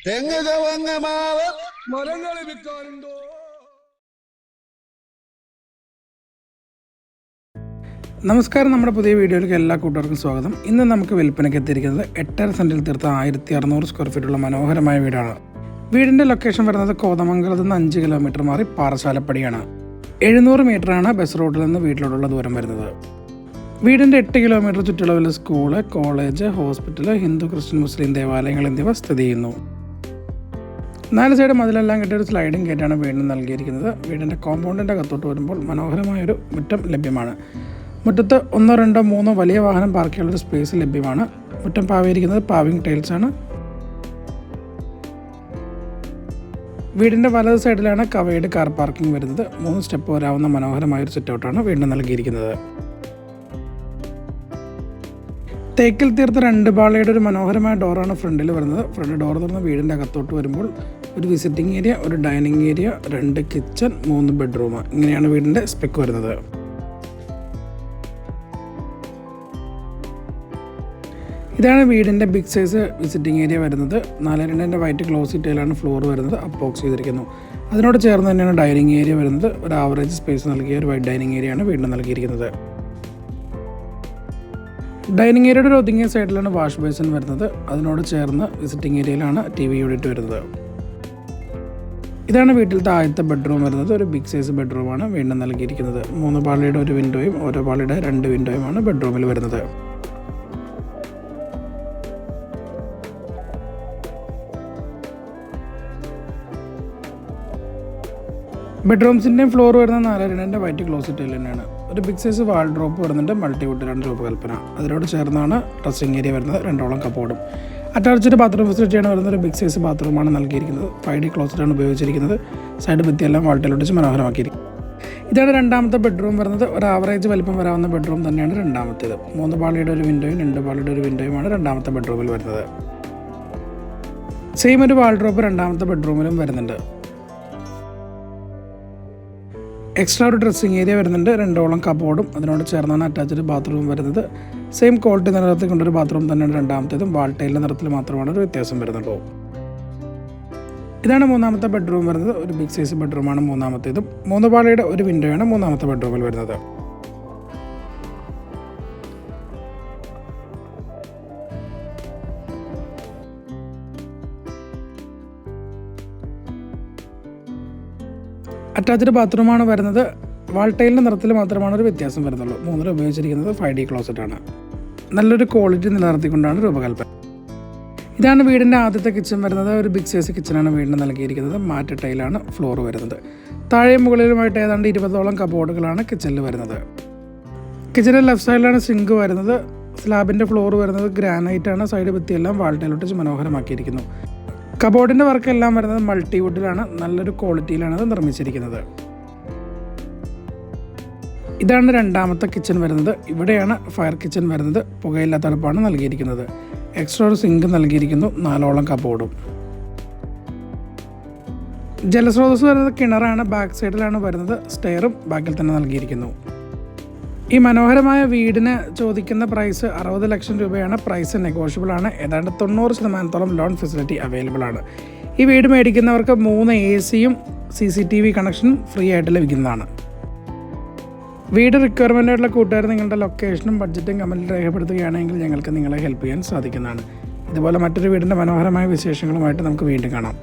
തെങ്ങ് ചവങ്ങ മാവ് മരങ്ങൾ വിൽക്കാനുണ്ടോ? നമസ്കാരം, നമ്മുടെ പുതിയ വീഡിയോയിലേക്ക് എല്ലാ കൂട്ടുകാർക്കും സ്വാഗതം. ഇന്ന് നമുക്ക് വിൽപ്പനയ്ക്ക് എത്തിയിരിക്കുന്നത് 8.5 സെൻറ്റിൽ തീർത്ത 1600 സ്ക്വയർ ഫീറ്റുള്ള മനോഹരമായ വീടാണ്. വീടിൻ്റെ ലൊക്കേഷൻ വരുന്നത് കോതമംഗലത്ത് നിന്ന് 5 കിലോമീറ്റർ മാറി പാറശാലപ്പടിയാണ്. 700 മീറ്ററാണ് ബസ് റോഡിൽ നിന്ന് വീട്ടിലോട്ടുള്ള ദൂരം വരുന്നത്. വീടിൻ്റെ 8 കിലോമീറ്റർ ചുറ്റളവിൽ school, college, hospital, Hindu, Christian, മുസ്ലിം ദേവാലയങ്ങൾ എന്നിവ സ്ഥിതി ചെയ്യുന്നു. 4 സൈഡ് മതിലെല്ലാം കെട്ടിയ ഒരു സ്ലൈഡിംഗ് ഗേറ്റാണ് വീടിന് നൽകിയിരിക്കുന്നത്. വീടിൻ്റെ കോമ്പൗണ്ടിൻ്റെ അകത്തോട്ട് വരുമ്പോൾ മനോഹരമായൊരു മുറ്റം ലഭ്യമാണ്. മുറ്റത്ത് 1, 2, 3 വലിയ വാഹനം പാർക്ക് ചെയ്യാനുള്ളൊരു സ്പേസ് ലഭ്യമാണ്. മുറ്റം പാവിയിരിക്കുന്നത് പാവിംഗ് ടൈൽസാണ്. വീടിൻ്റെ വലത് സൈഡിലാണ് കവേഡ് കാർ പാർക്കിംഗ് വരുന്നത്. 3 സ്റ്റെപ്പ് വരാവുന്ന മനോഹരമായൊരു സിറ്റൗട്ടാണ് വീടിന് നൽകിയിരിക്കുന്നത്. തേക്കിൽ തീർത്ത 2 പാളിയുടെ ഒരു മനോഹരമായ ഡോറാണ് ഫ്രണ്ടിൽ വരുന്നത്. ഫ്രണ്ട് ഡോർ തുറന്ന് വീടിൻ്റെ അകത്തോട്ട് വരുമ്പോൾ ഒരു വിസിറ്റിംഗ് ഏരിയ, ഒരു ഡൈനിങ് ഏരിയ, 2 കിച്ചൺ, 3 ബെഡ്റൂം, ഇങ്ങനെയാണ് വീടിൻ്റെ സ്പെക്ക് വരുന്നത്. ഇതാണ് വീടിൻ്റെ ബിഗ് സൈസ് വിസിറ്റിംഗ് ഏരിയ വരുന്നത്. 4.2 വൈറ്റ് ഗ്ലോസി ടൈലാണ് ഫ്ലോർ വരുന്നത്. അപ്പോക്സ് ചെയ്തിരിക്കുന്നു. അതിനോട് ചേർന്ന് തന്നെയാണ് ഡൈനിങ് ഏരിയ വരുന്നത്. ഒരു ആവറേജ് സ്പേസ് നൽകിയ ഒരു വൈറ്റ് ഡൈനിങ് ഏരിയയാണ് വീടിന് നൽകിയിരിക്കുന്നത്. ഡൈനിങ് ഏരിയയുടെ ഒരു ഒതുങ്ങിയ സൈഡിലാണ് വാഷ് ബേസിൻ വരുന്നത്. അതിനോട് ചേർന്ന് വിസിറ്റിംഗ് ഏരിയയിലാണ് TV യൂണിറ്റ് വരുന്നത്. ഇതാണ് വീട്ടിലത്തെ ആദ്യത്തെ ബെഡ്റൂം വരുന്നത്. ഒരു ബിഗ് സൈസ് ബെഡ്റൂമാണ് വീണ്ടും നൽകിയിരിക്കുന്നത്. 3 പാളിയുടെ ഒരു വിൻഡോയും ഓരോ പാളിയുടെ 2 വിൻഡോയുമാണ് ബെഡ്റൂമിൽ വരുന്നത്. ബെഡ്റൂംസിൻ്റെയും ഫ്ലോർ വരുന്ന 4.2 വൈറ്റ് ക്ലോസറ്റ് ടൈൽ തന്നെയാണ്. ഒരു ബിഗ് സൈസ് വാൾഡ്രോപ്പ് വരുന്നുണ്ട്. മൾട്ടിവുഡിലാണ് രൂപകൽപ്പന. അതിനോട് ചേർന്നാണ് ഡ്രസ്സിംഗ് ഏരിയ വരുന്നത്. 2 കപ്പോർഡും അറ്റാച്ച്ഡ് ബാത്റൂം ഫെസിലിറ്റിയാണ് വരുന്നത്. ഒരു ബിഗ് സൈസ് ബാത്റൂമാണ് നൽകിയിരിക്കുന്നത്. 5D ക്ലോസറ്റാണ് ഉപയോഗിച്ചിരിക്കുന്നത്. സൈഡ് ഭിത്തിയെല്ലാം വാൾട്ടയിലൊട്ടിച്ച് മനോഹരമാക്കിയിരിക്കും. ഇതാണ് രണ്ടാമത്തെ ബെഡ്റൂം വരുന്നത്. ഒരു ആവറേജ് വലിപ്പം വരാവുന്ന ബെഡ്റൂം തന്നെയാണ് രണ്ടാമത്തേത്. 3 പാളിയുടെ ഒരു വിൻഡോയും 2 പാളിയുടെ ഒരു വിൻഡോയുമാണ് രണ്ടാമത്തെ ബെഡ്റൂമിൽ വരുന്നത്. സെയിം ഒരു വാൾഡ്രോപ്പ് രണ്ടാമത്തെ ബെഡ്റൂമിലും വരുന്നുണ്ട്. എക്സ്ട്രാ ഒരു ഡ്രസ്സിംഗ് ഏരിയ വരുന്നുണ്ട്. 2 കബോർഡും അതിനോട് ചേർന്നാണ് അറ്റാച്ച്ഡ് ബാത്റൂം വരുന്നത്. സെയിം ക്വാളിറ്റി നിലനിർത്തി കൊണ്ടൊരു ബാത്റൂം തന്നെയാണ് രണ്ടാമത്തേതും. വാൾട്ടൈലിൻ്റെ നിറത്തിൽ മാത്രമാണ് ഒരു വ്യത്യാസം വരുന്നുള്ളൂ. ഇതാണ് മൂന്നാമത്തെ ബെഡ്റൂം വരുന്നത്. ഒരു ബിഗ് സൈസ് ബെഡ്റൂമാണ് മൂന്നാമത്തേതും. 3 പാളിയുടെ ഒരു വിൻഡോയാണ് മൂന്നാമത്തെ ബെഡ്റൂമിൽ വരുന്നത്. അറ്റാച്ച്ഡ് ബാത്റൂമാണ് വരുന്നത്. വാൾട്ടൈലിൻ്റെ നിറത്തിൽ മാത്രമാണ് ഒരു വ്യത്യാസം വരുന്നുള്ളൂ. 3 ഉപയോഗിച്ചിരിക്കുന്നത് 5D ക്ലോസറ്റാണ്. നല്ലൊരു ക്വാളിറ്റി നിലനിർത്തിക്കൊണ്ടാണ് രൂപകൽപ്പന. ഇതാണ് വീടിൻ്റെ ആദ്യത്തെ കിച്ചൺ വരുന്നത്. ഒരു ബിഗ് സൈസ് കിച്ചണാണ് വീടിന് നൽകിയിരിക്കുന്നത്. മാറ്റ് ടൈലാണ് ഫ്ലോർ വരുന്നത്. താഴെയും മുകളിലുമായിട്ട് ഏതാണ്ട് 20 കബോർഡുകളാണ് കിച്ചണിൽ വരുന്നത്. കിച്ചണിൻ്റെ ലെഫ്റ്റ് സൈഡിലാണ് സിങ്ക് വരുന്നത്. സ്ലാബിൻ്റെ ഫ്ലോർ വരുന്നത് ഗ്രാനൈറ്റാണ്. സൈഡ് ഭിത്തിയെല്ലാം വാൾട്ടയിലൊട്ടിച്ച് മനോഹരമാക്കിയിരിക്കുന്നു. കബോർഡിൻ്റെ വർക്കെല്ലാം വരുന്നത് മൾട്ടിവുഡിലാണ്. നല്ലൊരു ക്വാളിറ്റിയിലാണ് അത് നിർമ്മിച്ചിരിക്കുന്നത്. ഇതാണ് രണ്ടാമത്തെ കിച്ചൺ വരുന്നത്. ഇവിടെയാണ് ഫയർ കിച്ചൺ വരുന്നത്. പുകയില്ലാത്ത അടുപ്പാണ് നൽകിയിരിക്കുന്നത്. എക്സ്ട്രാ ഒരു സിങ്ക് നൽകിയിരിക്കുന്നു. 4 കബോർഡും. ജലസ്രോതസ് വരുന്നത് കിണറാണ്. ബാക്ക് സൈഡിലാണ് വരുന്നത്. സ്റ്റെയറും ബാക്കിൽ തന്നെ നൽകിയിരിക്കുന്നു. ഈ മനോഹരമായ വീടിന് ചോദിക്കുന്ന പ്രൈസ് 60 ലക്ഷം രൂപയാണ്. പ്രൈസ് നെഗോഷ്യബിൾ ആണ്. ഏതാണ്ട് 90% ലോൺ ഫെസിലിറ്റി അവൈലബിൾ ആണ്. ഈ വീട് മേടിക്കുന്നവർക്ക് 3 AC-യും CCTV കണക്ഷനും ഫ്രീ ആയിട്ട് ലഭിക്കുന്നതാണ്. വീട് റിക്വയർമെൻ്റ് ആയിട്ടുള്ള കൂട്ടുകാർ നിങ്ങളുടെ ലൊക്കേഷനും ബഡ്ജറ്റും കമൻറ്റിൽ രേഖപ്പെടുത്തുകയാണെങ്കിൽ ഞങ്ങൾക്ക് നിങ്ങളെ ഹെൽപ്പ് ചെയ്യാൻ സാധിക്കുന്നതാണ്. ഇതുപോലെ മറ്റൊരു വീടിൻ്റെ മനോഹരമായ വിശേഷങ്ങളുമായിട്ട് നമുക്ക് വീണ്ടും കാണാം.